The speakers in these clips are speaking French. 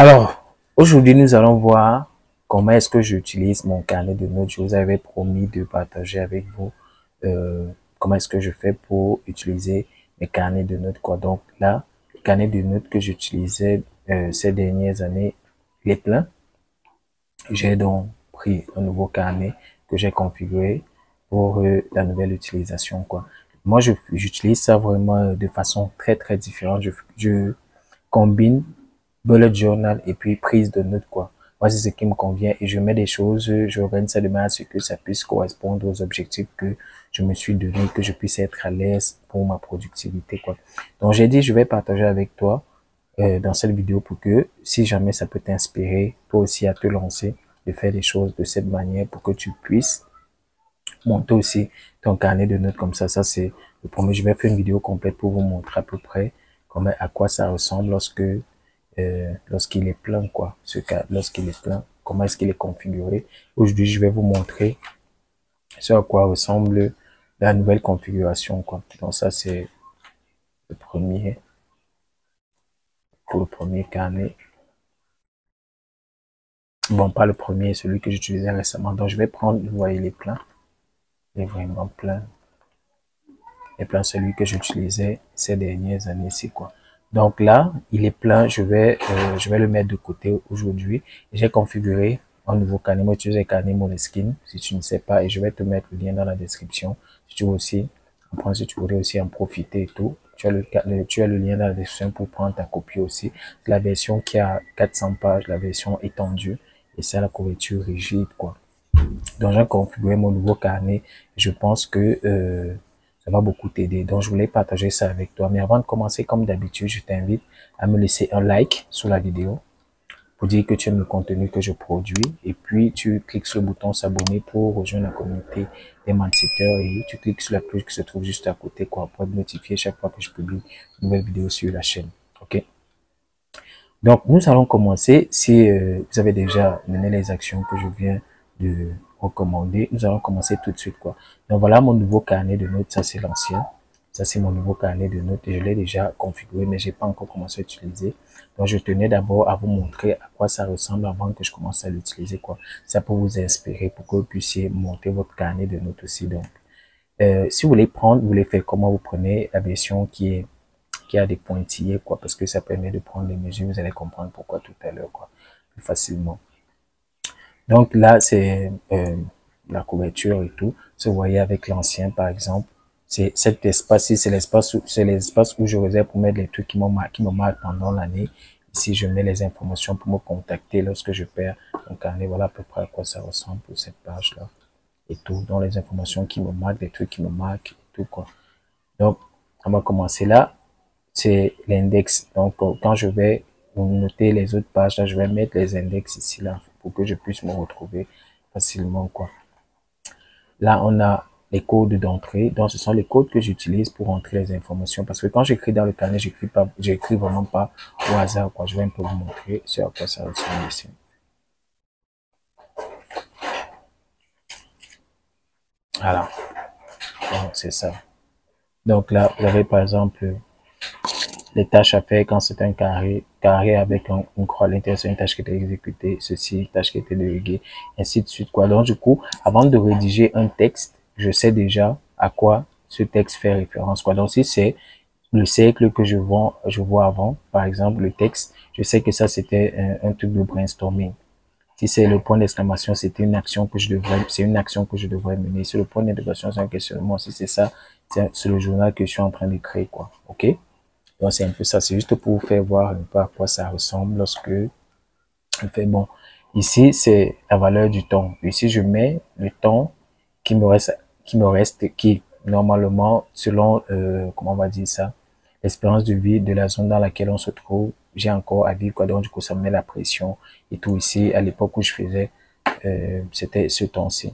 Alors, aujourd'hui, nous allons voir comment est-ce que j'utilise mon carnet de notes. Je vous avais promis de partager avec vous comment est-ce que je fais pour utiliser mes carnets de notes, quoi. Donc là, le carnet de notes que j'utilisais ces dernières années, il est plein. J'ai donc pris un nouveau carnet que j'ai configuré pour la nouvelle utilisation, quoi. Moi, j'utilise ça vraiment de façon très différente. Je combine bullet journal et puis prise de notes, quoi. Moi, c'est ce qui me convient et je mets des choses, je organise ça de manière à ce que ça puisse correspondre aux objectifs que je me suis donné, que je puisse être à l'aise pour ma productivité, quoi. Donc, j'ai dit, je vais partager avec toi dans cette vidéo pour que si jamais ça peut t'inspirer, toi aussi à te lancer, de faire des choses de cette manière pour que tu puisses monter aussi ton carnet de notes comme ça. Ça, c'est le premier. Je vais faire une vidéo complète pour vous montrer à peu près comment, à quoi ça ressemble lorsqu'il est plein, quoi. Lorsqu'il est plein, comment est-ce qu'il est configuré. Aujourd'hui, je vais vous montrer ce à quoi ressemble la nouvelle configuration, quoi. Donc ça, c'est le premier, pour le premier carnet. Bon, pas le premier, celui que j'utilisais récemment. Donc, je vais prendre, vous voyez, il est plein. Il est vraiment plein. Il est plein celui que j'utilisais ces dernières années-ci, quoi. Donc là, il est plein. Je vais le mettre de côté aujourd'hui. J'ai configuré un nouveau carnet. Moi, j'utilise le carnet Moleskine, si tu ne sais pas, et je vais te mettre le lien dans la description. Si tu veux aussi, si tu voudrais aussi en profiter et tout, tu as le lien dans la description pour prendre ta copie aussi. C'est la version qui a 400 pages, la version étendue, et c'est la couverture rigide, quoi. Donc, j'ai configuré mon nouveau carnet. Je pense que ça va beaucoup t'aider. Donc, je voulais partager ça avec toi. Mais avant de commencer, comme d'habitude, je t'invite à me laisser un like sous la vidéo pour dire que tu aimes le contenu que je produis. Et puis, tu cliques sur le bouton s'abonner pour rejoindre la communauté des mindsetters et tu cliques sur la cloche qui se trouve juste à côté, quoi, pour être notifié chaque fois que je publie une nouvelle vidéo sur la chaîne. OK? Donc, nous allons commencer. Si vous avez déjà mené les actions que je viens de recommander, nous allons commencer tout de suite, quoi. Donc, voilà mon nouveau carnet de notes. Ça, c'est l'ancien. Ça, c'est mon nouveau carnet de notes et je l'ai déjà configuré, mais j'ai pas encore commencé à l'utiliser. Donc, je tenais d'abord à vous montrer à quoi ça ressemble avant que je commence à l'utiliser, quoi. Ça peut vous inspirer pour que vous puissiez monter votre carnet de notes aussi. Donc, si vous voulez prendre, vous voulez faire comment, vous prenez la version qui a des pointillés, quoi, parce que ça permet de prendre les mesures. Vous allez comprendre pourquoi tout à l'heure, quoi, plus facilement. Donc là, c'est la couverture et tout. Si vous voyez avec l'ancien, par exemple, c'est cet espace-ci, c'est l'espace où je réserve pour mettre les trucs qui me marquent pendant l'année. Ici, je mets les informations pour me contacter lorsque je perds mon carnet. Voilà à peu près à quoi ça ressemble pour cette page-là. Et tout, dans les informations qui me marquent, des trucs qui me marquent, et tout, quoi. Donc, on va commencer là. C'est l'index. Donc, quand je vais noter les autres pages, là, je vais mettre les index ici, là, pour que je puisse me retrouver facilement, quoi. Là, on a les codes d'entrée. Donc, ce sont les codes que j'utilise pour entrer les informations. Parce que quand j'écris dans le carnet, j'écris vraiment pas au hasard, quoi. Je vais un peu vous montrer ce à quoi ça ressemble ici. Voilà. Donc, c'est ça. Donc là, vous avez par exemple les tâches à faire quand c'est un carré avec une croix à l'intérieur, c'est une tâche qui était exécutée, ceci, une tâche qui était déléguée, ainsi de suite, quoi. Donc, du coup, avant de rédiger un texte, je sais déjà à quoi ce texte fait référence, quoi. Donc, si c'est le cercle que je vois avant, par exemple, le texte, je sais que ça, c'était un truc de brainstorming. Si c'est le point d'exclamation, c'est une action que je devrais mener. Si le point d'interrogation, c'est un questionnement. Si c'est ça, c'est le journal que je suis en train de créer, quoi. OK? Donc, c'est un peu ça. C'est juste pour vous faire voir un peu à quoi ça ressemble lorsque je fais bon. Ici, c'est la valeur du temps. Ici, je mets le temps qui normalement, selon, comment on va dire ça, l'espérance de vie de la zone dans laquelle on se trouve, j'ai encore à vivre, quoi. Donc, du coup, ça me met la pression et tout ici. À l'époque où je faisais, c'était ce temps-ci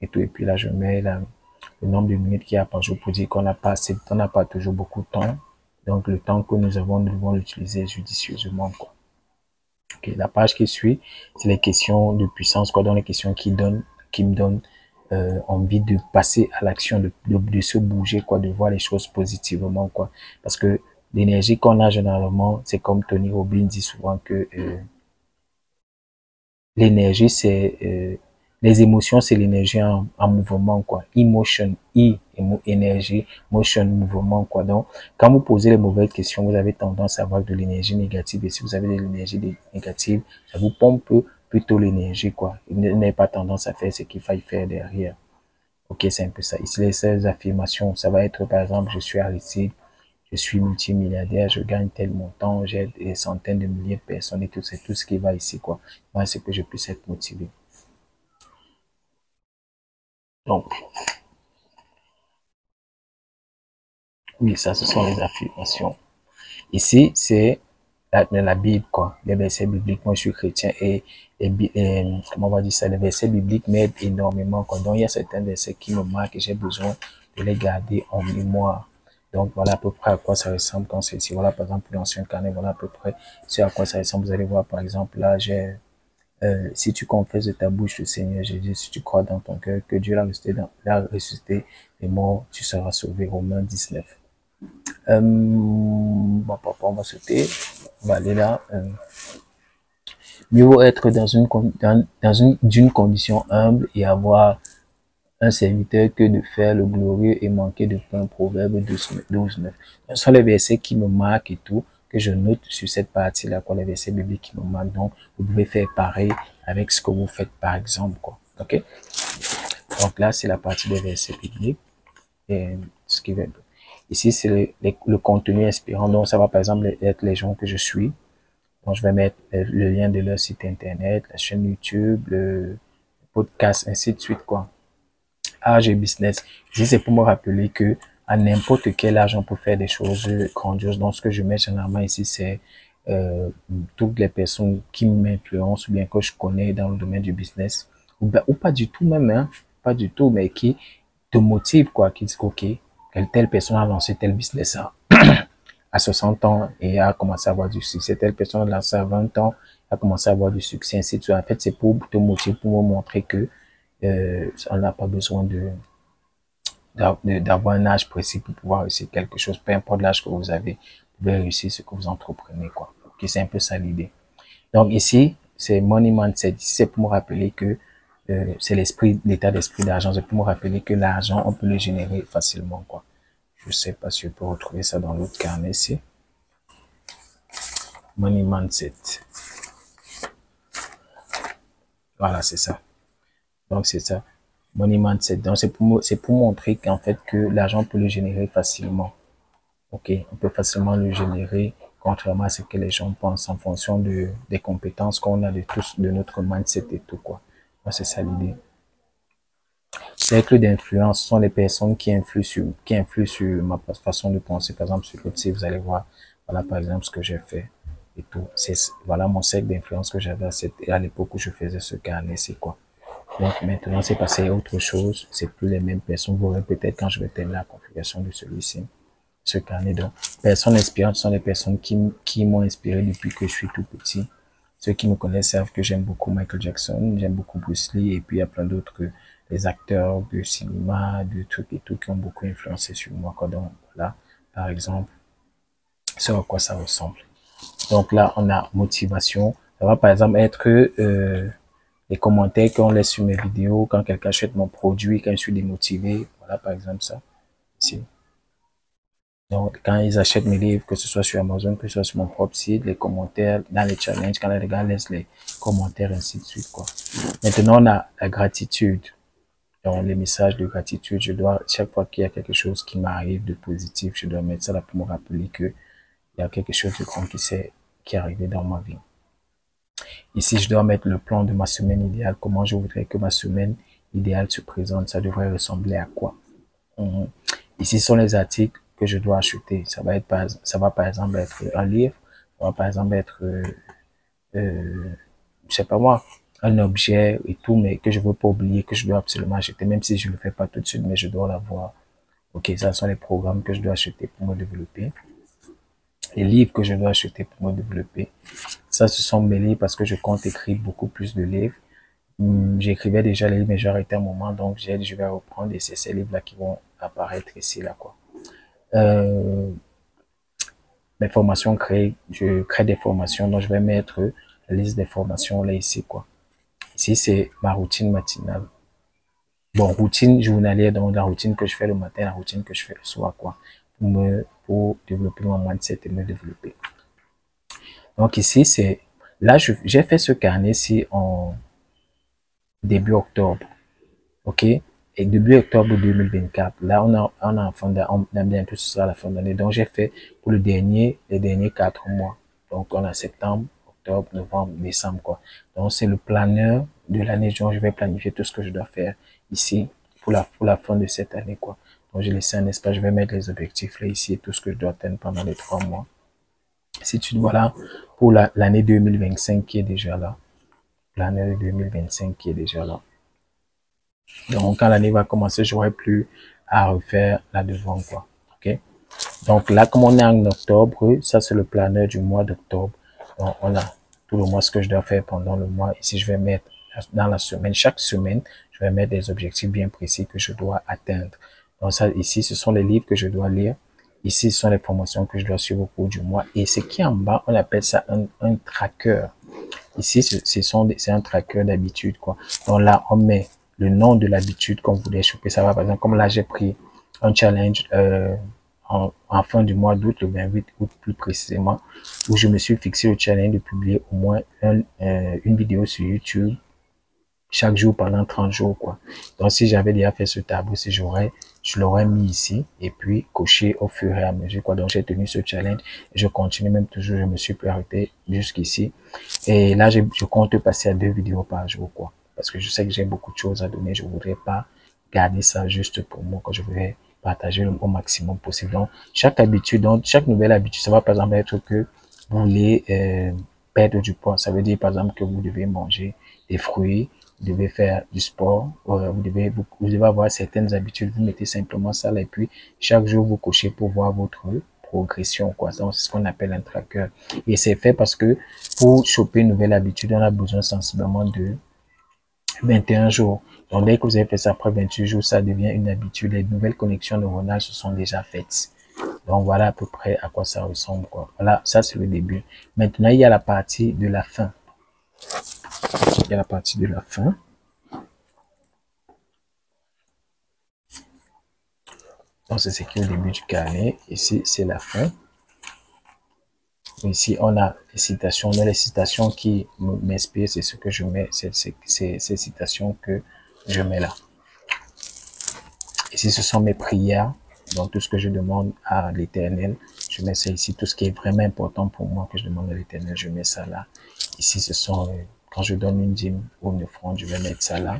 et tout. Et puis là, je mets le nombre de minutes qu'il y a par jour pour dire qu'on n'a pas assez, on n'a pas toujours beaucoup de temps. Donc, le temps que nous avons, nous devons l'utiliser judicieusement, quoi. Okay. La page qui suit, c'est les questions de puissance, quoi. Donc, les questions qui me donnent envie de passer à l'action, de se bouger, quoi, de voir les choses positivement, quoi. Parce que l'énergie qu'on a généralement, c'est comme Tony Robbins dit souvent que l'énergie, c'est les émotions, c'est l'énergie en mouvement, quoi. Emotion, énergie, motion, mouvement, quoi. Donc, quand vous posez les mauvaises questions, vous avez tendance à avoir de l'énergie négative. Et si vous avez de l'énergie négative, ça vous pompe plutôt l'énergie, quoi. Vous n'avez pas tendance à faire ce qu'il faille faire derrière. Ok, c'est un peu ça. Ici, les affirmations, ça va être, par exemple, je suis Aristide, je suis multimilliardaire, je gagne tel montant, j'ai des centaines de milliers de personnes et tout, c'est tout ce qui va ici, quoi. Moi, c'est que je puisse être motivé. Donc, oui, ça, ce sont les affirmations. Ici, c'est la Bible, quoi. Les versets bibliques. Moi, je suis chrétien et comment on va dire ça, les versets bibliques m'aident énormément, quoi. Donc, il y a certains versets qui me marquent et j'ai besoin de les garder en mémoire. Donc, voilà à peu près à quoi ça ressemble quand c'est ici. Voilà, par exemple, l'ancien carnet, voilà à peu près c'est à quoi ça ressemble. Vous allez voir, par exemple, là, j'ai si tu confesses de ta bouche le Seigneur Jésus, si tu crois dans ton cœur que Dieu l'a ressuscité des morts, tu seras sauvé. Romains 19. Bon, papa, on va sauter. On va aller là. Mieux vaut être d'une condition humble et avoir un serviteur que de faire le glorieux et manquer de pain. Proverbe 12, 9. Ce sont les versets qui me marquent et tout, que je note sur cette partie-là, quoi, les versets bibliques qui me marquent. Donc, vous pouvez faire pareil avec ce que vous faites, par exemple, quoi. OK? Donc là, c'est la partie des versets bibliques. Et ce qui va ici, c'est le contenu inspirant. Donc, ça va, par exemple, être les gens que je suis. Donc, je vais mettre le lien de leur site internet, la chaîne YouTube, le podcast, ainsi de suite, quoi. Âge et business. Ici, c'est pour me rappeler que à n'importe quel âge, on peut faire des choses grandioses. Donc, ce que je mets généralement ici, c'est toutes les personnes qui m'influencent ou bien que je connais dans le domaine du business, ou pas du tout même, hein, pas du tout, mais qui te motivent, quoi, qui disent, OK, telle personne a lancé tel business à 60 ans et a commencé à avoir du succès. Telle personne a lancé à 20 ans, a commencé à avoir du succès, ainsi de suite. En fait, c'est pour te motiver, pour me montrer que on n'a pas besoin d'avoir un âge précis pour pouvoir réussir quelque chose. Peu importe l'âge que vous avez, vous pouvez réussir ce que vous entreprenez, quoi. Ok, c'est un peu ça l'idée. Donc ici, c'est Money Mindset. Ici, c'est pour me rappeler que c'est l'état d'esprit d'argent. C'est pour me rappeler que l'argent, on peut le générer facilement, quoi. Je sais pas si je peux retrouver ça dans l'autre carnet ici. Money Mindset. Voilà, c'est ça. Donc, c'est ça. Money Mindset. Donc, c'est pour montrer qu'en fait, que l'argent, on peut le générer facilement. OK, on peut facilement le générer, contrairement à ce que les gens pensent en fonction des compétences qu'on a de tous, de notre mindset et tout, quoi. Moi, c'est ça l'idée. Cercle d'influence sont les personnes qui influent sur ma façon de penser. Par exemple, sur le site, vous allez voir, voilà, par exemple, ce que j'ai fait et tout. Voilà mon cercle d'influence que j'avais à l'époque où je faisais ce carnet, c'est quoi. Donc, maintenant, c'est passé à autre chose. C'est plus les mêmes personnes. Vous verrez peut-être quand je vais terminer la configuration de celui-ci. Ce carnet. Donc, personnes inspirantes sont des personnes qui m'ont inspiré depuis que je suis tout petit. Ceux qui me connaissent savent que j'aime beaucoup Michael Jackson, j'aime beaucoup Bruce Lee, et puis il y a plein d'autres des acteurs de cinéma, de trucs et tout qui ont beaucoup influencé sur moi. Donc, voilà, par exemple, c'est à quoi ça ressemble. Donc là, on a motivation. Ça va par exemple être les commentaires qu'on laisse sur mes vidéos, quand quelqu'un achète mon produit, quand je suis démotivé. Voilà, par exemple, ça. Ici. Donc, quand ils achètent mes livres, que ce soit sur Amazon, que ce soit sur mon propre site, les commentaires, dans les challenges, quand les gars laissent les commentaires, ainsi de suite, quoi. Maintenant, on a la gratitude. Donc, les messages de gratitude, chaque fois qu'il y a quelque chose qui m'arrive de positif, je dois mettre ça là pour me rappeler que il y a quelque chose de grand qui est arrivé dans ma vie. Ici, je dois mettre le plan de ma semaine idéale. Comment je voudrais que ma semaine idéale se présente. Ça devrait ressembler à quoi? Ici sont les articles que je dois acheter. Ça va par exemple être un livre, ça va par exemple être, je sais pas moi, un objet et tout, mais que je veux pas oublier, que je dois absolument acheter, même si je le fais pas tout de suite, mais je dois l'avoir. Ok, ça sont les programmes que je dois acheter pour me développer. Les livres que je dois acheter pour me développer. Ça, ce sont mes livres parce que je compte écrire beaucoup plus de livres. J'écrivais déjà les livres, mais j'ai arrêté un moment, donc j'ai dit je vais reprendre et c'est ces livres-là qui vont apparaître ici, là, quoi. Euh, mes formations créées, je crée des formations, donc je vais mettre la liste des formations là ici, quoi. Ici, c'est ma routine matinale. Bon, routine journalière, donc la routine que je fais le matin, la routine que je fais le soir, quoi. Pour développer mon mindset et me développer. Donc ici, c'est, là, j'ai fait ce carnet-ci en début octobre. OK? Et début octobre 2024. Là, on a bientôt, ce sera la fin d'année. Donc, j'ai fait pour les derniers 4 mois. Donc, on a septembre, octobre, novembre, décembre, quoi. Donc, c'est le planeur de l'année. Donc, je vais planifier tout ce que je dois faire ici pour la fin de cette année, quoi. Donc, j'ai laissé un espace. Je vais mettre les objectifs là, ici et tout ce que je dois atteindre pendant les 3 mois. Si tu vois là, pour l'année 2025 qui est déjà là. L'année 2025 qui est déjà là. Donc, quand l'année va commencer, j'aurai plus à refaire là devant, quoi. OK? Donc, là, comme on est en octobre, ça, c'est le planeur du mois d'octobre. Donc, on a tout le mois ce que je dois faire pendant le mois. Ici, je vais mettre dans la semaine, chaque semaine, je vais mettre des objectifs bien précis que je dois atteindre. Donc, ça, ici, ce sont les livres que je dois lire. Ici, ce sont les formations que je dois suivre au cours du mois. Et ce qui est en bas, on appelle ça un tracker. Ici, c'est un tracker d'habitude, quoi. Donc là, on met le nom de l'habitude qu'on voulait choper. Ça va, par exemple, comme là, j'ai pris un challenge en fin du mois d'août, le 28 août plus précisément, où je me suis fixé le challenge de publier au moins une vidéo sur YouTube chaque jour pendant 30 jours, quoi. Donc, si j'avais déjà fait ce tableau, je l'aurais mis ici et puis coché au fur et à mesure, quoi. Donc, j'ai tenu ce challenge et je continue même toujours, je me suis plus arrêté jusqu'ici. Et là, je compte passer à 2 vidéos par jour, quoi. Parce que je sais que j'ai beaucoup de choses à donner. Je voudrais pas garder ça juste pour moi, quand je voudrais partager au maximum possible. Donc, chaque nouvelle habitude, ça va par exemple être que vous voulez perdre du poids. Ça veut dire par exemple que vous devez manger des fruits, vous devez faire du sport, vous devez avoir certaines habitudes. Vous mettez simplement ça là et puis chaque jour vous cochez pour voir votre progression, quoi. Donc, c'est ce qu'on appelle un tracker. Et c'est fait parce que pour choper une nouvelle habitude, on a besoin sensiblement de 21 jours. Donc, dès que vous avez fait ça après 28 jours, ça devient une habitude. Les nouvelles connexions neuronales se sont déjà faites. Donc, voilà à peu près à quoi ça ressemble, quoi. Voilà, ça c'est le début. Maintenant, il y a la partie de la fin. Il y a la partie de la fin. Donc, c'est ce qui est au début du carnet. Ici, c'est la fin. Ici, on a les citations. On a les citations qui m'inspirent. C'est ce que je mets. C'est ces citations que je mets là. Ici, ce sont mes prières. Donc, tout ce que je demande à l'Éternel, je mets ça ici. Tout ce qui est vraiment important pour moi que je demande à l'Éternel, je mets ça là. Ici, ce sont, quand je donne une dîme ou une offrande, je vais mettre ça là.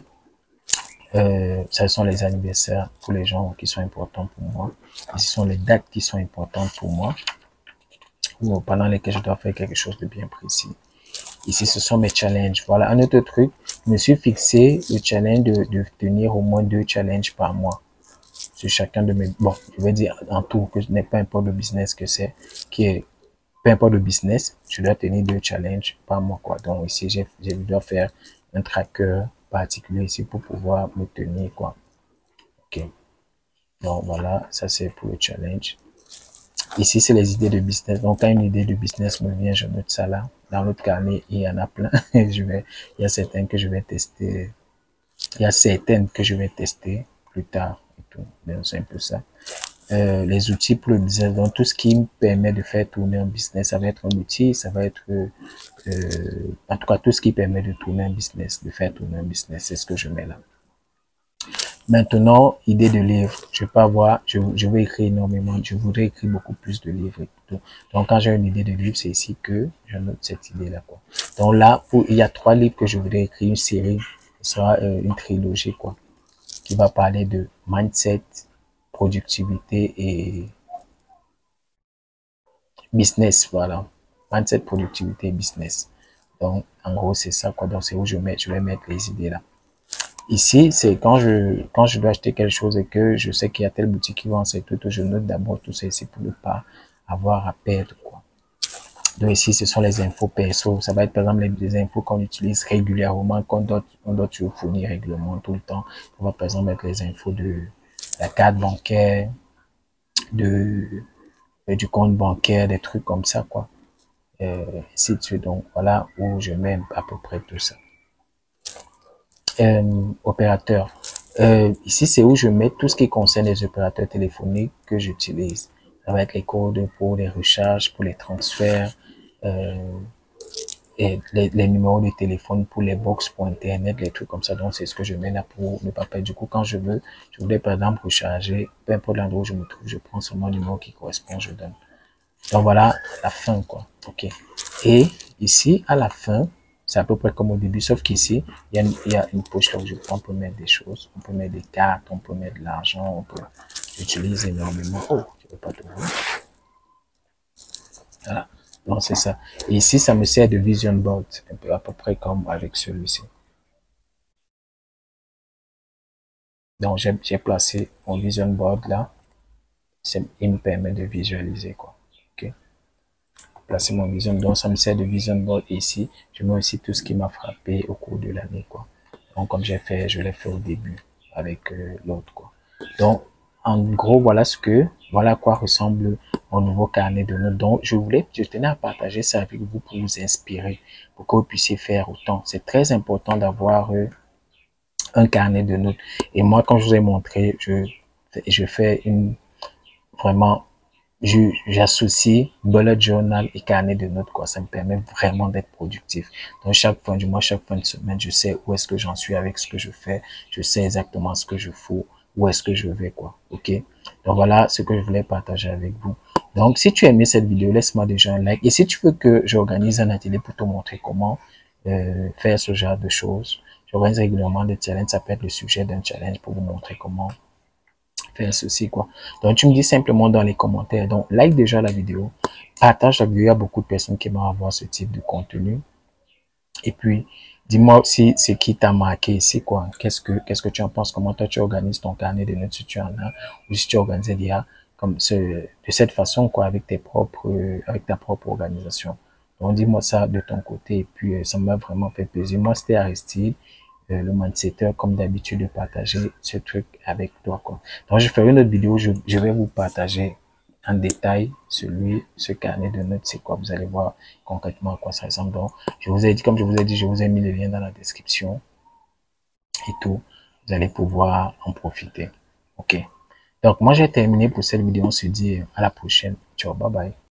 Ce sont les anniversaires pour les gens qui sont importants pour moi. Ici, ce sont les dates qui sont importantes pour moi, ou pendant lesquelles je dois faire quelque chose de bien précis. Ici, ce sont mes challenges. Voilà, un autre truc, je me suis fixé le challenge de tenir au moins 2 challenges par mois sur chacun de mes, bon, je vais dire en tout, que je n'ai pas importe le business que c'est, peu importe le business, je dois tenir 2 challenges par mois, quoi. Donc ici, je dois faire un tracker particulier ici pour pouvoir me tenir, quoi. Ok. Donc voilà, ça c'est pour le challenge. Ici, c'est les idées de business. Donc, quand une idée de business me vient, je note ça là. Dans l'autre carnet, il y en a plein. Il y a certaines que je vais tester. Il y a certaines que je vais tester plus tard et tout. Donc, c'est un peu ça. Les outils pour le business. Donc, tout ce qui me permet de faire tourner un business, ça va être un outil, ça va être, en tout cas, tout ce qui permet de tourner un business, de faire tourner un business, c'est ce que je mets là. Maintenant, idée de livre. Je peux avoir, je veux écrire énormément, je voudrais écrire beaucoup plus de livres et tout. Donc, quand j'ai une idée de livre, c'est ici que je note cette idée-là, quoi. Donc là, il y a 3 livres que je voudrais écrire, une série, ce sera une trilogie, quoi, qui va parler de mindset, productivité et business, voilà. Mindset, productivité et business. Donc, en gros, c'est ça, quoi. Donc, c'est où je vais mettre les idées là. Ici, c'est quand je dois acheter quelque chose et que je sais qu'il y a telle boutique qui vend c'est tout, je note d'abord tout ça ici pour ne pas avoir à perdre, quoi. Donc ici, ce sont les infos perso. Ça va être par exemple les infos qu'on utilise régulièrement, qu'on doit toujours fournir régulièrement tout le temps. On va par exemple mettre les infos de la carte bancaire, de du compte bancaire, des trucs comme ça, quoi. Ainsi de suite. Donc, voilà où je mets à peu près tout ça. Opérateur. Ici, c'est où je mets tout ce qui concerne les opérateurs téléphoniques que j'utilise. Ça va être les codes pour les recharges, pour les transferts, euh, et les numéros de téléphone pour les box pour Internet, les trucs comme ça. Donc, c'est ce que je mets là pour ne pas perdre. Du coup, quand je voulais par exemple recharger, peu importe l'endroit où je me trouve, je prends seulement le numéro qui correspond, je donne. Donc, voilà la fin, quoi. OK. Et ici, à la fin, c'est à peu près comme au début, sauf qu'ici, il y a une poche là où on peut mettre des choses, on peut mettre des cartes, on peut mettre de l'argent, on peut utiliser énormément. Oh, je ne veux pas te voir. Voilà. Donc, c'est ça. Et ici, ça me sert de vision board, un peu à peu près comme avec celui-ci. Donc, j'ai placé mon vision board là. Il me permet de visualiser, quoi. OK. Placer mon vision. Donc, ça me sert de vision board. Et ici, je mets aussi tout ce qui m'a frappé au cours de l'année, quoi. Donc, comme je l'ai fait au début avec l'autre, quoi. Donc, en gros, voilà à quoi ressemble mon nouveau carnet de notes. Donc, je tenais à partager ça avec vous pour vous inspirer, pour que vous puissiez faire autant. C'est très important d'avoir un carnet de notes. Et moi, quand je vous ai montré, je fais vraiment, j'associe bullet journal et carnet de notes, quoi. Ça me permet vraiment d'être productif. Donc, chaque fin du mois, chaque fin de semaine, je sais où est-ce que j'en suis avec ce que je fais. Je sais exactement ce que je fais, où est-ce que je vais, quoi. OK? Donc, voilà ce que je voulais partager avec vous. Donc, si tu as aimé cette vidéo, laisse-moi déjà un like. Et si tu veux que j'organise un atelier pour te montrer comment faire ce genre de choses, j'organise régulièrement des challenges. Ça peut être le sujet d'un challenge pour vous montrer comment faire ceci, quoi. Donc, tu me dis simplement dans les commentaires. Donc, like déjà la vidéo, partage la vidéo. Il y a beaucoup de personnes qui aimeraient avoir ce type de contenu. Et puis, dis-moi aussi ce qui t'a marqué ici, quoi. Qu'est-ce que tu en penses? Comment toi, tu organises ton carnet de notes si tu en as, ou si tu organises déjà de cette façon, quoi, avec ta propre organisation. Donc, dis-moi ça de ton côté. Et puis, ça m'a vraiment fait plaisir. Moi, c'était Aristide, le mindsetter, comme d'habitude, de partager ce truc avec toi, quoi. Donc, je ferai une autre vidéo. Je vais vous partager en détail ce carnet de notes, c'est quoi. Vous allez voir concrètement à quoi ça ressemble. Donc, comme je vous ai dit, je vous ai mis le lien dans la description et tout. Vous allez pouvoir en profiter. OK. Donc, moi, j'ai terminé pour cette vidéo. On se dit à la prochaine. Ciao, bye bye.